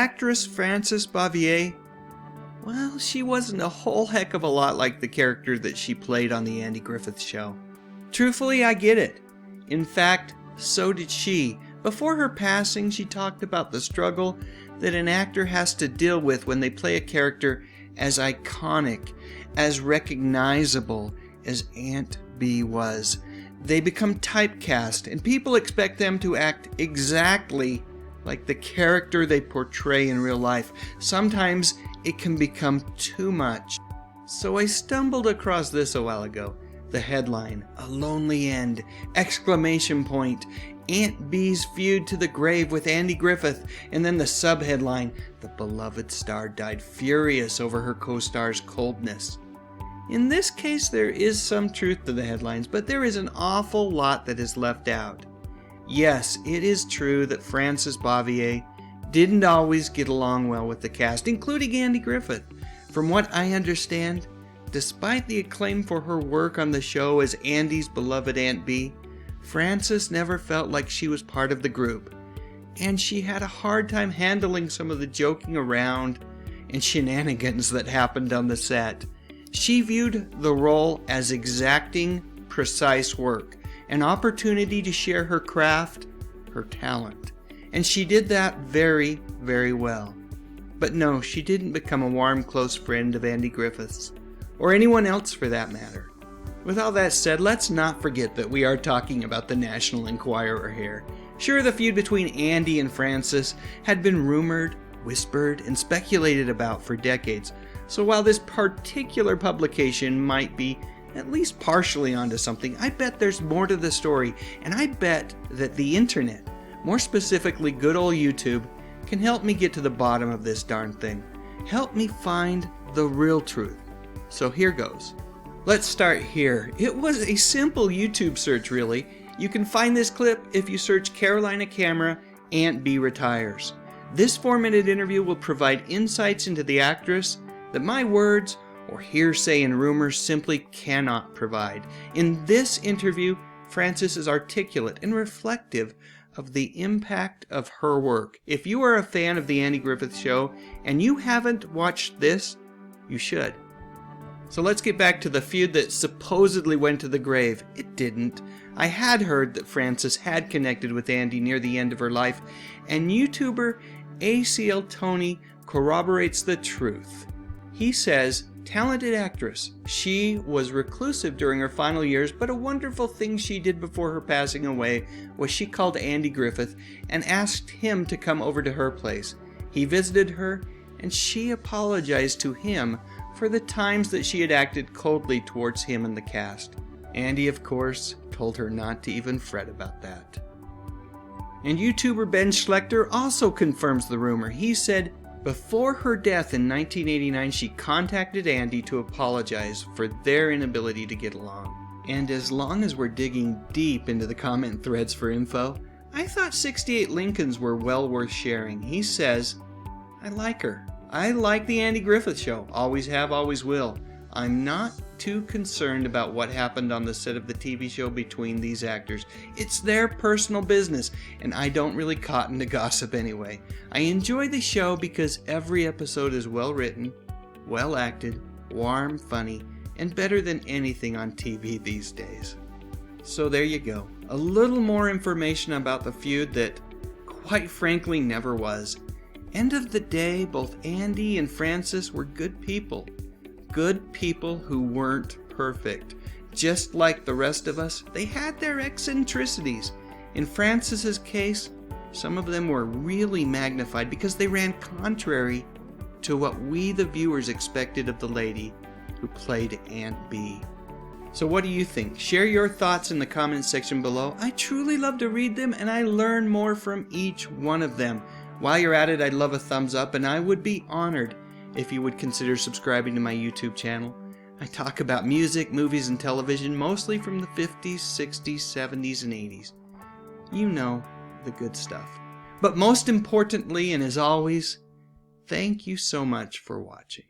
Actress Frances Bavier, well, she wasn't a whole heck of a lot like the character that she played on the Andy Griffith Show. Truthfully, I get it. In fact, so did she. Before her passing, she talked about the struggle that an actor has to deal with when they play a character as iconic, as recognizable as Aunt Bee was. They become typecast, and people expect them to act exactly like the character they portray in real life. Sometimes it can become too much. So I stumbled across this a while ago. The headline, "A Lonely End!" Exclamation point. Aunt Bee's feud to the grave with Andy Griffith. And then the subheadline, "The beloved star died furious over her co-star's coldness." In this case, there is some truth to the headlines, but there is an awful lot that is left out. Yes, it is true that Frances Bavier didn't always get along well with the cast, including Andy Griffith. From what I understand, despite the acclaim for her work on the show as Andy's beloved Aunt Bee, Frances never felt like she was part of the group, and she had a hard time handling some of the joking around and shenanigans that happened on the set. She viewed the role as exacting, precise work, an opportunity to share her craft, her talent, and she did that very, very well. But no, she didn't become a warm, close friend of Andy Griffith's, or anyone else for that matter. With all that said, let's not forget that we are talking about the National Enquirer here. Sure, the feud between Andy and Frances had been rumored, whispered, and speculated about for decades. So while this particular publication might be at least partially onto something, I bet there's more to the story, and I bet that the internet, more specifically good old YouTube, can help me get to the bottom of this darn thing. Help me find the real truth. So here goes. Let's start here. It was a simple YouTube search, really. You can find this clip if you search Carolina Camera Aunt Bee Retires. This 4-minute interview will provide insights into the actress that my words or hearsay and rumors simply cannot provide. In this interview, Frances is articulate and reflective of the impact of her work. If you are a fan of the Andy Griffith Show and you haven't watched this, you should. So let's get back to the feud that supposedly went to the grave. It didn't. I had heard that Frances had connected with Andy near the end of her life, and YouTuber ACL Tony corroborates the truth. He says, talented actress. She was reclusive during her final years, but a wonderful thing she did before her passing away was she called Andy Griffith and asked him to come over to her place. He visited her, and she apologized to him for the times that she had acted coldly towards him and the cast. Andy, of course, told her not to even fret about that. And YouTuber Ben Lecter also confirms the rumor. He said, before her death in 1989, she contacted Andy to apologize for their inability to get along. And as long as we're digging deep into the comment threads for info, I thought 68 Lincolns were well worth sharing. He says, I like her. I like the Andy Griffith Show. Always have, always will. I'm not too concerned about what happened on the set of the TV show between these actors. It's their personal business, and I don't really cotton to gossip anyway. I enjoy the show because every episode is well written, well acted, warm, funny, and better than anything on TV these days. So there you go. A little more information about the feud that, quite frankly, never was. End of the day, both Andy and Frances were good people. Good people who weren't perfect. Just like the rest of us, they had their eccentricities. In Frances's case, some of them were really magnified because they ran contrary to what we the viewers expected of the lady who played Aunt Bee. So what do you think? Share your thoughts in the comments section below. I truly love to read them, and I learn more from each one of them. While you're at it, I'd love a thumbs up, and I would be honored if you would consider subscribing to my YouTube channel. I talk about music, movies, and television, mostly from the 50s, 60s, 70s, and 80s. You know, the good stuff. But most importantly, and as always, thank you so much for watching.